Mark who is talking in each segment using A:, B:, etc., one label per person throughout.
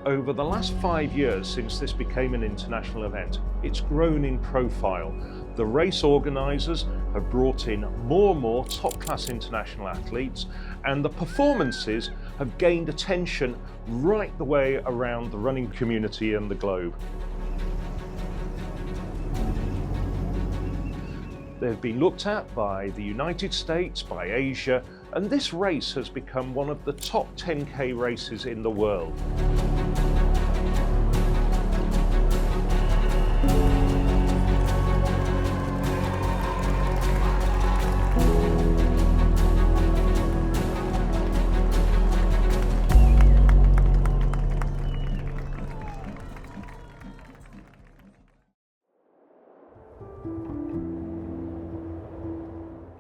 A: over the last 5 years since this became an international event, it's grown in profile. The race organisers have brought in more and more top-class international athletes, and the performances have gained attention right the way around the running community and the globe. They've been looked at by the United States, by Asia, and this race has become one of the top 10K races in the world.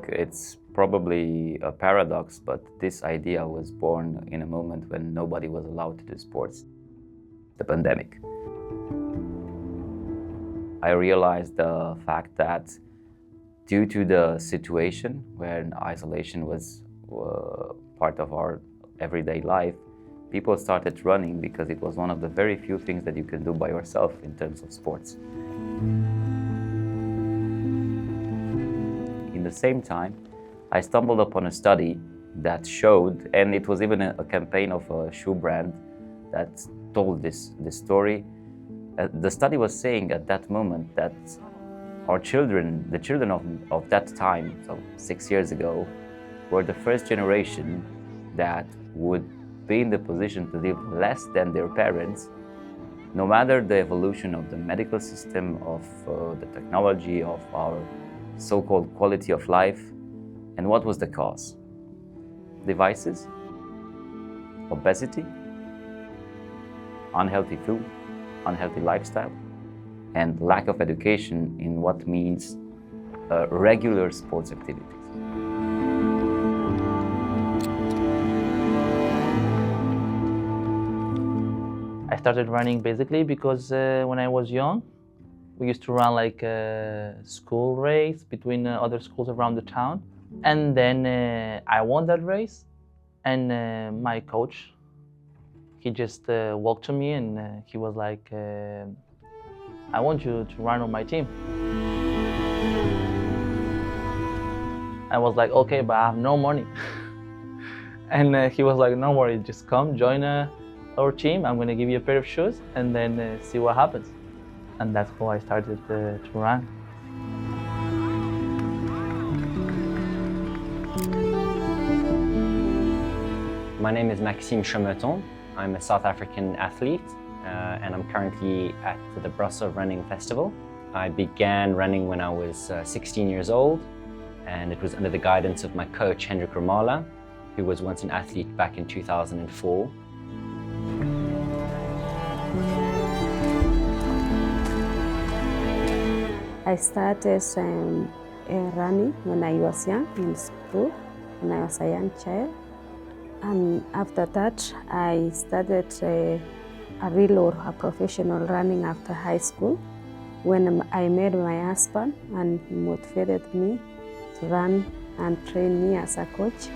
B: It's probably a paradox, but this idea was born in a moment when nobody was allowed to do sports, the pandemic. I realized the fact that due to the situation where isolation was part of our everyday life, people started running because it was one of the very few things that you can do by yourself in terms of sports. At the same time, I stumbled upon a study that showed, and it was even a campaign of a shoe brand that told this story. The study was saying at that moment that our children, the children of that time, so 6 years ago, were the first generation that would be in the position to live less than their parents, no matter the evolution of the medical system, of the technology, of our so-called quality of life. And what was the cause? Devices, obesity, unhealthy food, unhealthy lifestyle, and lack of education in what means regular sports activities.
C: I started running basically because when I was young, we used to run like a school race between other schools around the town. And then I won that race, and my coach, he just walked to me and he was like, I want you to run on my team. I was like, okay, but I have no money. And he was like, no worries, just come join our team. I'm gonna give you a pair of shoes and then see what happens. And that's how I started to run.
D: My name is Maxime Chemeton. I'm a South African athlete and I'm currently at the Brasov Running Festival. I began running when I was 16 years old, and it was under the guidance of my coach, Hendrik Romala, who was once an athlete back in 2004.
E: I started running when I was young in school, when I was a young child. And after that, I started a real or a professional running after high school when I met my husband, and he motivated me to run and train me as a coach.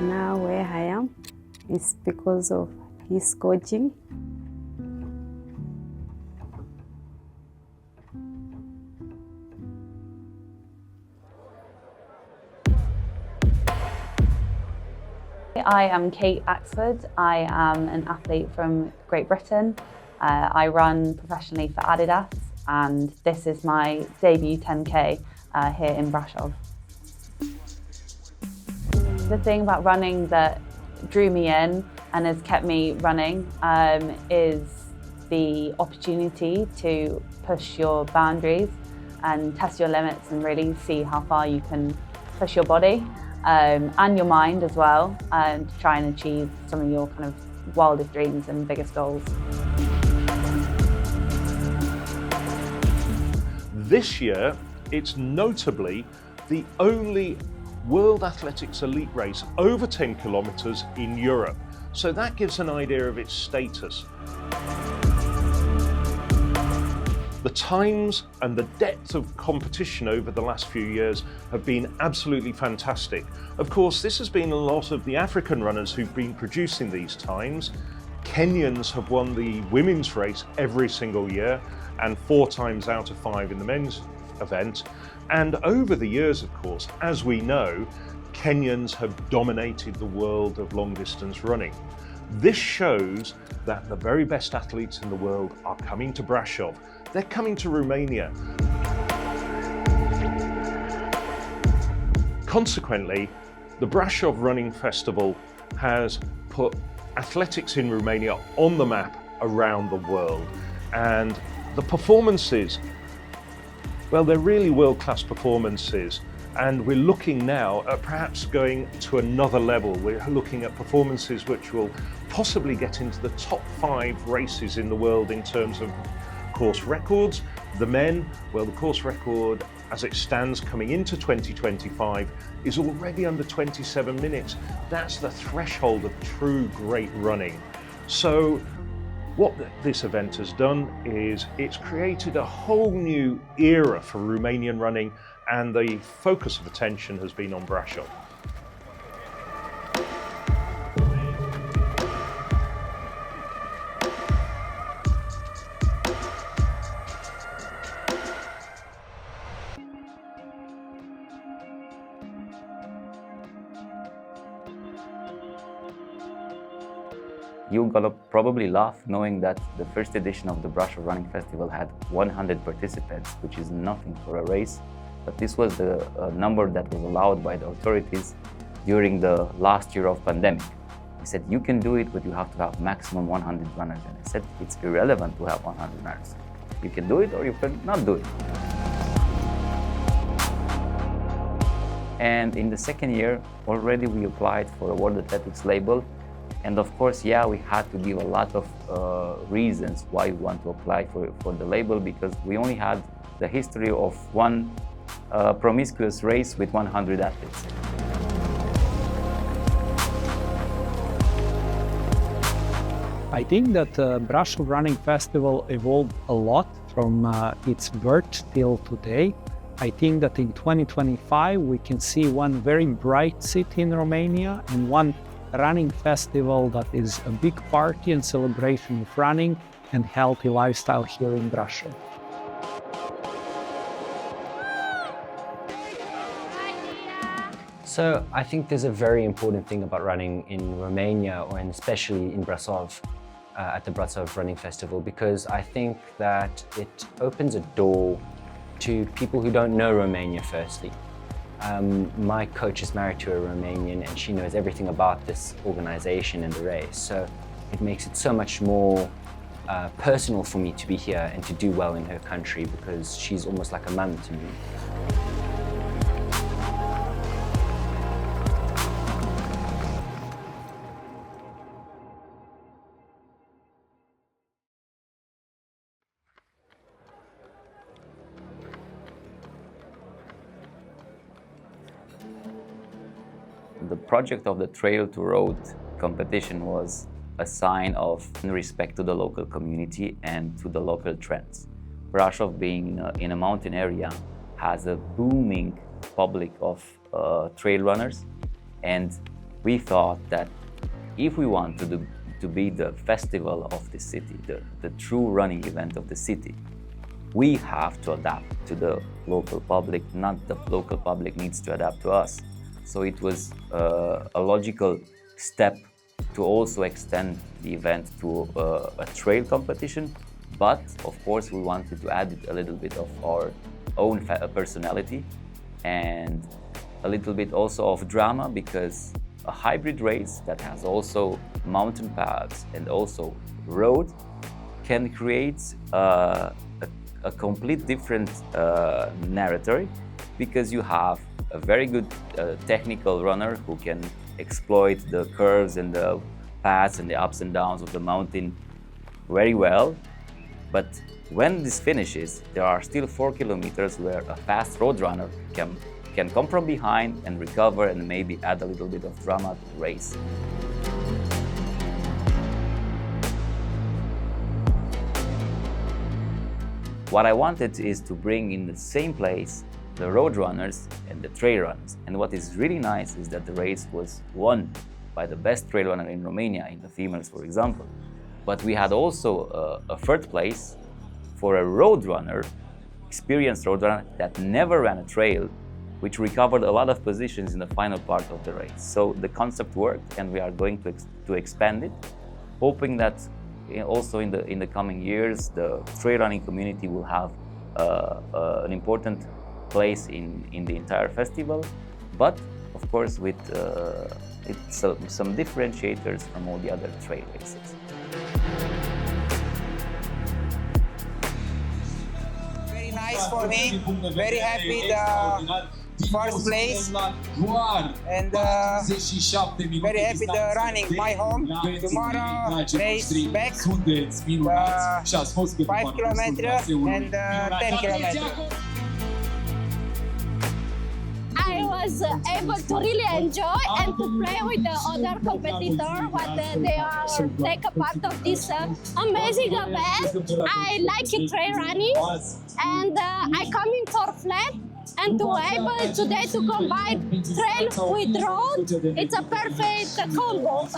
E: Now where I am is because of his coaching.
F: I am Kate Axford. I am an athlete from Great Britain. I run professionally for Adidas, and this is my debut 10K here in Brasov. The thing about running that drew me in and has kept me running is the opportunity to push your boundaries and test your limits and really see how far you can push your body. And your mind as well, to try and achieve some of your kind of wildest dreams and biggest goals.
A: This year, it's notably the only World Athletics elite race over 10 kilometers in Europe. So that gives an idea of its status. The times and the depth of competition over the last few years have been absolutely fantastic. Of course, this has been a lot of the African runners who've been producing these times. Kenyans have won the women's race every single year, and 4 times out of 5 in the men's event. And over the years, of course, as we know, Kenyans have dominated the world of long distance running. This shows that the very best athletes in the world are coming to Brasov. They're coming to Romania. Consequently, the Brasov Running Festival has put athletics in Romania on the map around the world. And the performances, well, they're really world-class performances. And we're looking now at perhaps going to another level. We're looking at performances which will possibly get into the top 5 races in the world in terms of course records. The men, well, the course record as it stands coming into 2025 is already under 27 minutes. That's the threshold of true great running. So what this event has done is it's created a whole new era for Romanian running, and the focus of attention has been on Brasov.
B: You're gonna probably laugh knowing that the first edition of the Brasov Running Festival had 100 participants, which is nothing for a race. But this was the number that was allowed by the authorities during the last year of pandemic. They said, you can do it, but you have to have maximum 100 runners. And I said, it's irrelevant to have 100 runners. You can do it or you can not do it. And in the second year, already we applied for a World Athletics label. And of course, yeah, we had to give a lot of reasons why we want to apply for the label, because we only had the history of one promiscuous race with 100 athletes.
G: I think that Brasov Running Festival evolved a lot from its birth till today. I think that in 2025 we can see one very bright city in Romania and one running festival that is a big party and celebration of running and healthy lifestyle here in Brasov.
D: So I think there's a very important thing about running in Romania, and especially in Brasov, at the Brasov Running Festival, because I think that it opens a door to people who don't know Romania firstly. My coach is married to a Romanian and she knows everything about this organization and the race. So it makes it so much more personal for me to be here and to do well in her country, because she's almost like a mum to me.
B: The project of the Trail to Road competition was a sign of respect to the local community and to the local trends. Brasov, being in a mountain area, has a booming public of trail runners, and we thought that if we want to be the festival of the city, the true running event of the city, we have to adapt to the local public, not the local public needs to adapt to us. So it was a logical step to also extend the event to a trail competition, but of course we wanted to add a little bit of our own personality and a little bit also of drama, because a hybrid race that has also mountain paths and also road can create a complete different narrative, because you have a very good technical runner who can exploit the curves and the paths and the ups and downs of the mountain very well. But when this finishes, there are still 4 kilometers where a fast road runner can come from behind and recover and maybe add a little bit of drama to the race. What I wanted is to bring in the same place the road runners and the trail runners. And what is really nice is that the race was won by the best trail runner in Romania, in the females, for example. But we had also a third place for a road runner, experienced road runner that never ran a trail, which recovered a lot of positions in the final part of the race. So the concept worked, and we are going to expand it, hoping that also in the coming years, the trail running community will have an important place in the entire festival, but of course with some differentiators from all the other trail races.
H: Very nice for me, very happy the first place, and very happy the running my home. Tomorrow race back, 5 kilometers and 10 kilometers.
I: I was able to really enjoy and to play with the other competitors when they are take a part of this amazing event. I like trail running, and I coming for flat, and to able today to combine trail with road, it's a perfect combo.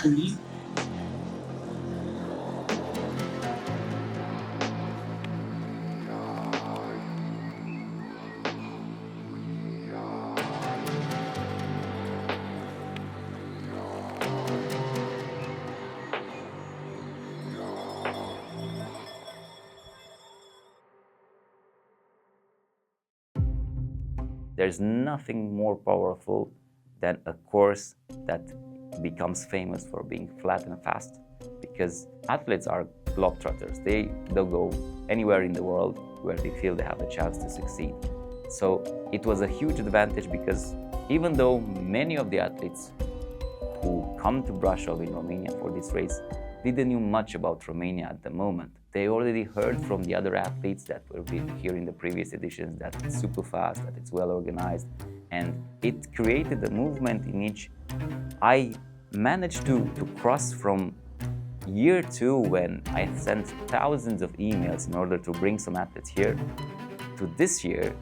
B: There's nothing more powerful than a course that becomes famous for being flat and fast, because athletes are globetrotters. They'll go anywhere in the world where they feel they have a chance to succeed. So it was a huge advantage, because even though many of the athletes who come to Brasov in Romania for this race didn't know much about Romania at the moment, they already heard from the other athletes that were here in the previous editions that it's super fast, that it's well organized, and it created a movement in which I managed to cross from year 2, when I sent thousands of emails in order to bring some athletes here, to this year,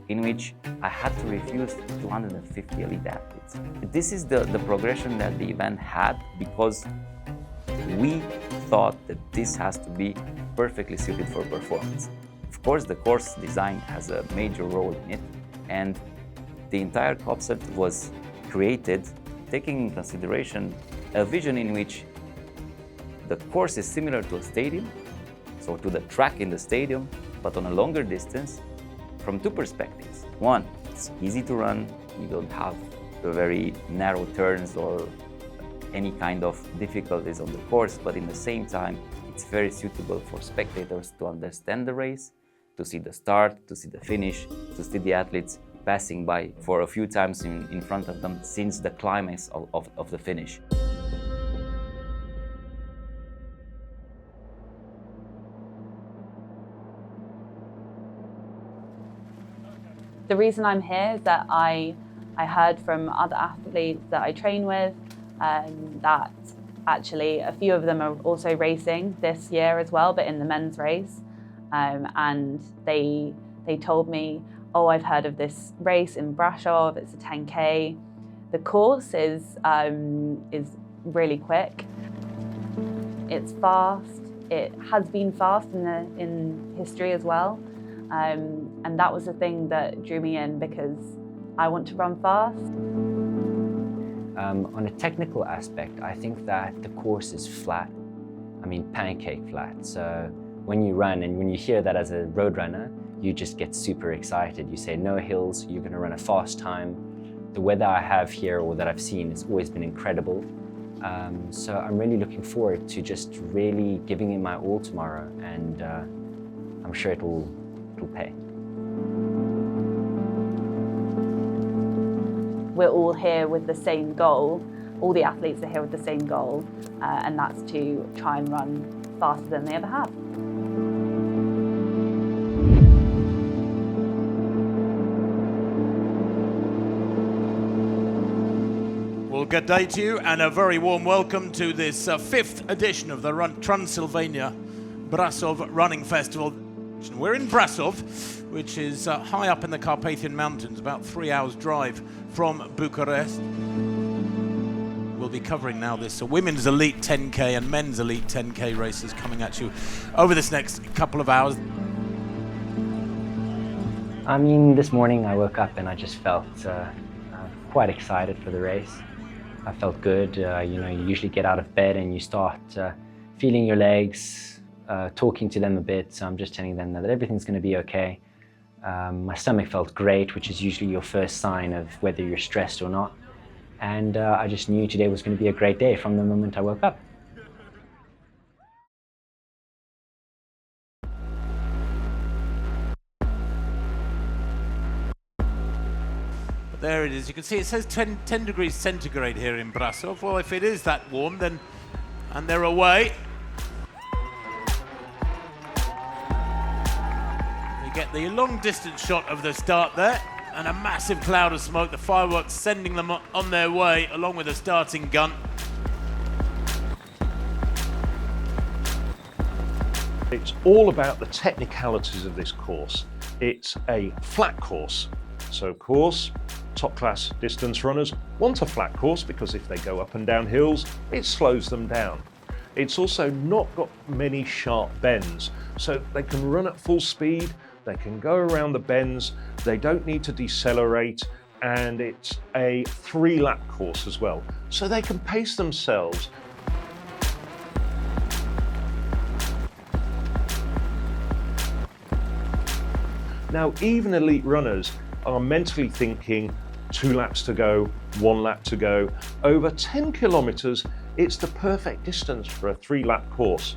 B: in which I had to refuse 250 elite athletes. This is the progression that the event had, because we thought that this has to be perfectly suited for performance. Of course, the course design has a major role in it, and the entire concept was created taking in consideration a vision in which the course is similar to a stadium, so to the track in the stadium, but on a longer distance, from 2 perspectives. One, it's easy to run, you don't have the very narrow turns or any kind of difficulties on the course, but in the same time, it's very suitable for spectators to understand the race, to see the start, to see the finish, to see the athletes passing by for a few times in front of them since the climax of the finish.
F: The reason I'm here is that I heard from other athletes that I train with that actually a few of them are also racing this year as well, but in the men's race. And they told me, oh, I've heard of this race in Brasov, it's a 10K. The course is really quick. It's fast. It has been fast in history as well. And that was the thing that drew me in, because I want to run fast.
D: On a technical aspect, I think that the course is flat. I mean, pancake flat. So when you run, and when you hear that as a road runner, you just get super excited. You say no hills, you're going to run a fast time. The weather I have here, or that I've seen, has always been incredible. So I'm really looking forward to just really giving it my all tomorrow, and I'm sure it'll pay.
F: We're all here with the same goal. All the athletes are here with the same goal, and that's to try and run faster than they ever have.
J: Well, good day to you, and a very warm welcome to this 5th edition of the tRUNsylvania Brasov Running Festival. We're in Brasov, which is high up in the Carpathian Mountains, about 3 hours drive from Bucharest. We'll we'll be covering now this women's elite 10K and men's elite 10K races coming at you over this next couple of hours.
D: I mean, this morning I woke up and I just felt quite excited for the race. I felt good. You know, you usually get out of bed and you start feeling your legs, talking to them a bit. So I'm just telling them that everything's going to be okay. My stomach felt great, which is usually your first sign of whether you're stressed or not. And I just knew today was going to be a great day from the moment I woke up.
J: There it is. You can see it says 10 degrees centigrade here in Brasov. Well, if it is that warm, then, and they're away. You get the long distance shot of the start there, and a massive cloud of smoke, the fireworks sending them on their way, along with the starting gun.
A: It's all about the technicalities of this course. It's a flat course. So of course, top class distance runners want a flat course because if they go up and down hills, it slows them down. It's also not got many sharp bends, so they can run at full speed, they can go around the bends, they don't need to decelerate, and it's a 3-lap course as well, so they can pace themselves. Now, even elite runners are mentally thinking 2 laps to go, 1 lap to go. Over 10 kilometers, it's the perfect distance for a 3-lap course.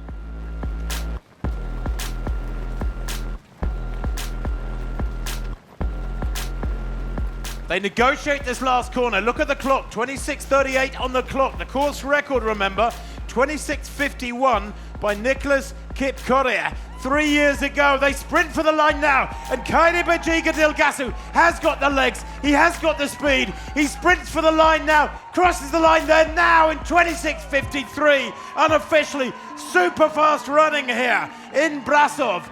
J: They negotiate this last corner. Look at the clock, 26:38 on the clock. The course record, remember, 26:51 by Nicholas Kip-Correa. 3 years ago, they sprint for the line now, and Kairi Bejiga-Dilgasu has got the legs, he has got the speed, he sprints for the line now, crosses the line there now in 26:53, unofficially, super fast running here in Brasov.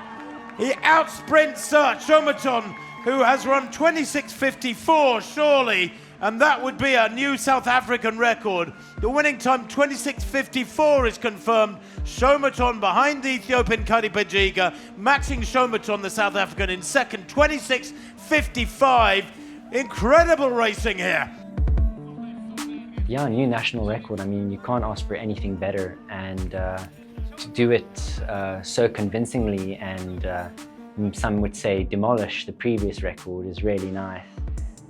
J: He outsprints Shomaton, who has run 26:54, surely, and that would be a new South African record. The winning time, 26:54, is confirmed. Shomaton behind the Ethiopian Kairi Bejiga, maxing Shomaton, the South African, in second, 26:55. Incredible racing here.
D: Yeah, new national record. I mean, you can't ask for anything better, and to do it so convincingly and some would say demolish the previous record is really nice.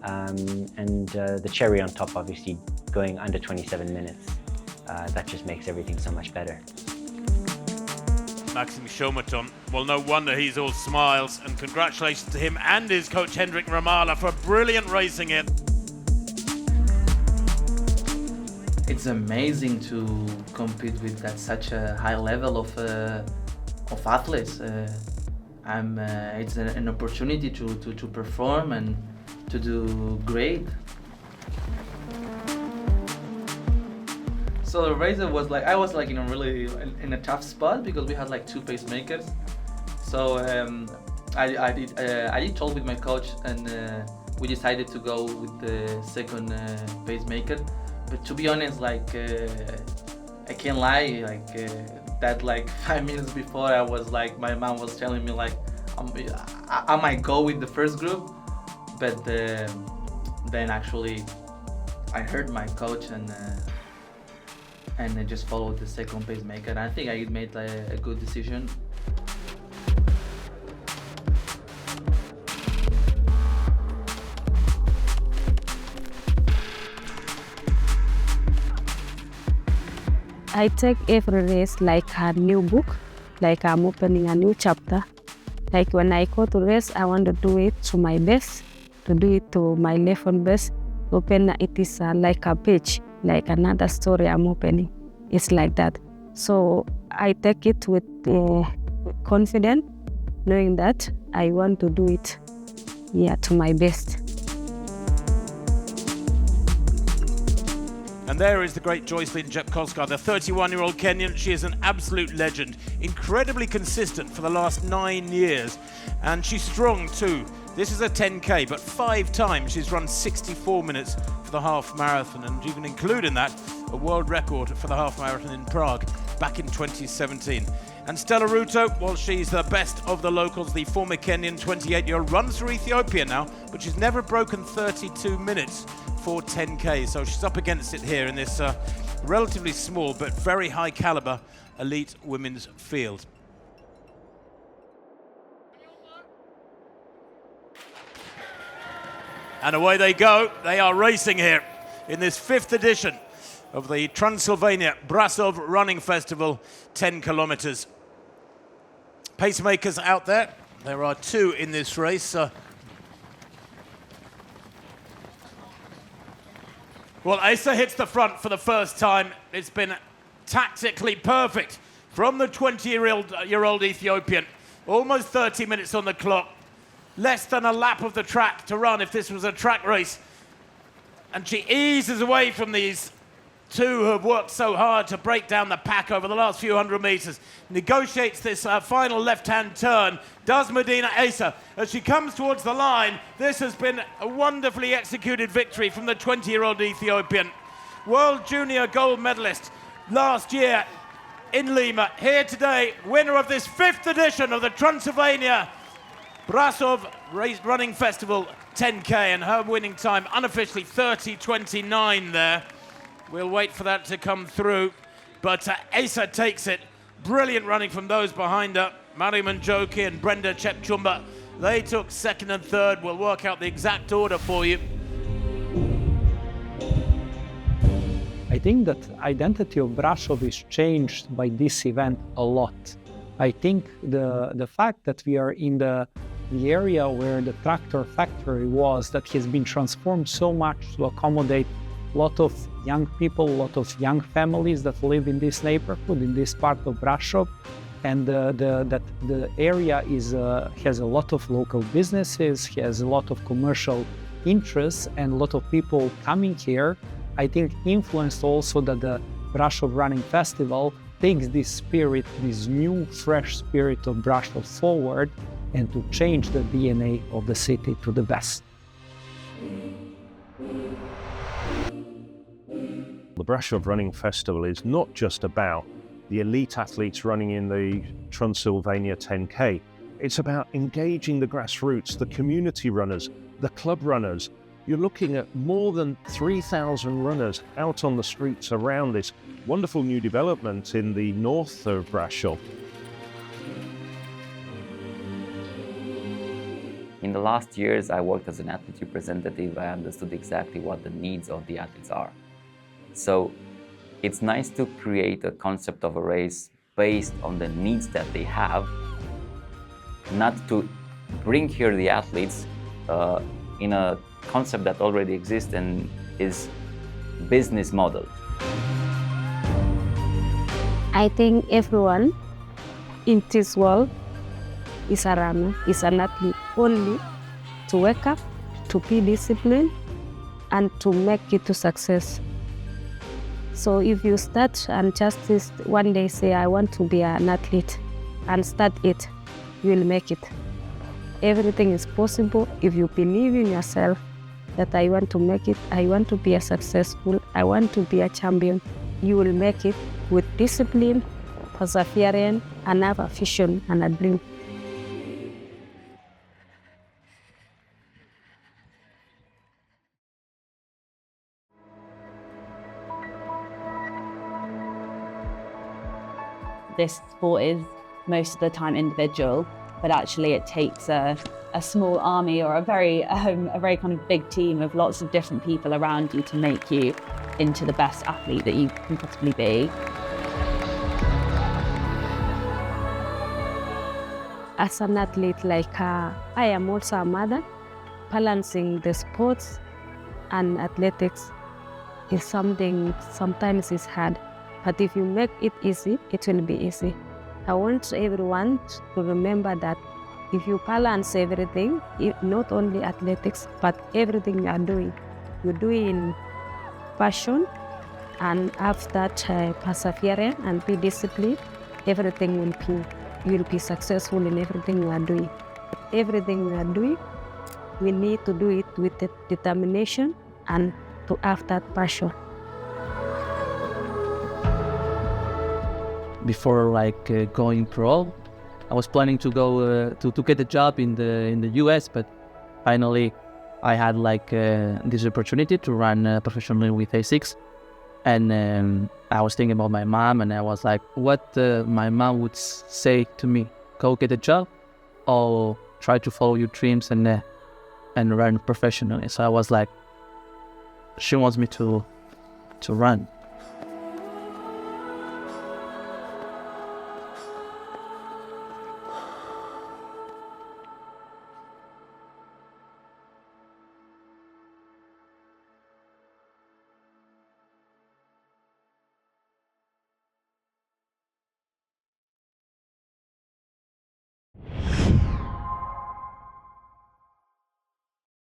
D: And the cherry on top, obviously, going under 27 minutes. That just makes everything so much better.
J: Maxim Shomaton, well, no wonder he's all smiles, and congratulations to him and his coach Hendrik Ramala for brilliant racing here.
C: It's amazing to compete with such a high level of athletes. It's an opportunity to perform and to do great. So the race was like, I was like in a tough spot because we had like 2 pacemakers. So I did talk with my coach, and we decided to go with the second pacemaker. But to be honest, like I can't lie, like that like 5 minutes before I was like, my mom was telling me like I might go with the first group, but then actually I heard my coach and I just followed the second pacemaker, and I think I made a good decision.
E: I take every race like a new book, like I'm opening a new chapter. Like when I go to race, I want to do it to my best, to do it to my level best. Open it is like a page, like another story I'm opening. It's like that. So I take it with confidence, knowing that I want to do it, to my best.
J: And there is the great Joycelyn Jepkoska, the 31-year-old Kenyan. She is an absolute legend, incredibly consistent for the last 9 years. And she's strong too. This is a 10K, but 5 times she's run 64 minutes for the half marathon, and you can include in that a world record for the half marathon in Prague back in 2017. And Stella Ruto, well, she's the best of the locals, the former Kenyan 28-year-old, runs for Ethiopia now, but she's never broken 32 minutes for 10K, so she's up against it here in this relatively small but very high caliber elite women's field. And away they go. They are racing here in this 5th edition of the tRUNsylvania Brasov Running Festival, 10 kilometers. Pacemakers out there. There are 2 in this race. Well, Asa hits the front for the first time. It's been tactically perfect from the 20-year-old Ethiopian. Almost 30 minutes on the clock. Less than a lap of the track to run if this was a track race. And she eases away from these 2 who have worked so hard to break down the pack over the last few hundred meters. Negotiates this final left-hand turn. Does Medina Asa. As she comes towards the line, this has been a wonderfully executed victory from the 20-year-old Ethiopian. World Junior gold medalist last year in Lima. Here today, winner of this 5th edition of the tRUNsylvania Brasov Running Festival 10K, and her winning time unofficially 30:29 there. We'll wait for that to come through, but Asa takes it. Brilliant running from those behind her. Mariam Njoki and Brenda Chepchumba, they took 2nd and 3rd. We'll work out the exact order for you.
G: I think that identity of Brasov is changed by this event a lot. I think the fact that we are in the area where the tractor factory was, that has been transformed so much to accommodate a lot of young people, a lot of young families that live in this neighborhood, in this part of Brasov, and that the area has a lot of local businesses, has a lot of commercial interests, and a lot of people coming here. I think influenced also that the Brasov Running Festival takes this spirit, this new, fresh spirit of Brasov forward, and to change the DNA of the city to the best.
A: The Brasov Running Festival is not just about the elite athletes running in the tRUNsylvania 10K. It's about engaging the grassroots, the community runners, the club runners. You're looking at more than 3,000 runners out on the streets around this wonderful new development in the north of Brasov.
B: In the last years, I worked as an athlete representative. I understood exactly what the needs of the athletes are. So it's nice to create a concept of a race based on the needs that they have, not to bring here the athletes in a concept that already exists and is business model.
E: I think everyone in this world is a runner, is an athlete, only to wake up, to be disciplined, and to make it to success. So if you start and just one day say, I want to be an athlete, and start it, you will make it. Everything is possible if you believe in yourself that I want to make it, I want to be a successful, I want to be a champion. You will make it with discipline, perseverance, and have a vision and a dream.
F: This sport is most of the time individual, but actually it takes a small army or a very kind of big team of lots of different people around you to make you into the best athlete that you can possibly be.
E: As an athlete, I am also a mother. Balancing the sports and athletics is something sometimes is hard. But if you make it easy, it will be easy. I want everyone to remember that if you balance everything, not only athletics, but everything you are doing, you do it in passion and have that perseverance and be disciplined, everything will be, you will be successful in everything you are doing. Everything you are doing, we need to do it with determination and to have that passion.
C: Before going pro, I was planning to go to get a job in the US, but finally I had this opportunity to run professionally with ASICS. And I was thinking about my mom, and I was like, what my mom would say to me: go get a job or try to follow your dreams and run professionally. So I was like, she wants me to run.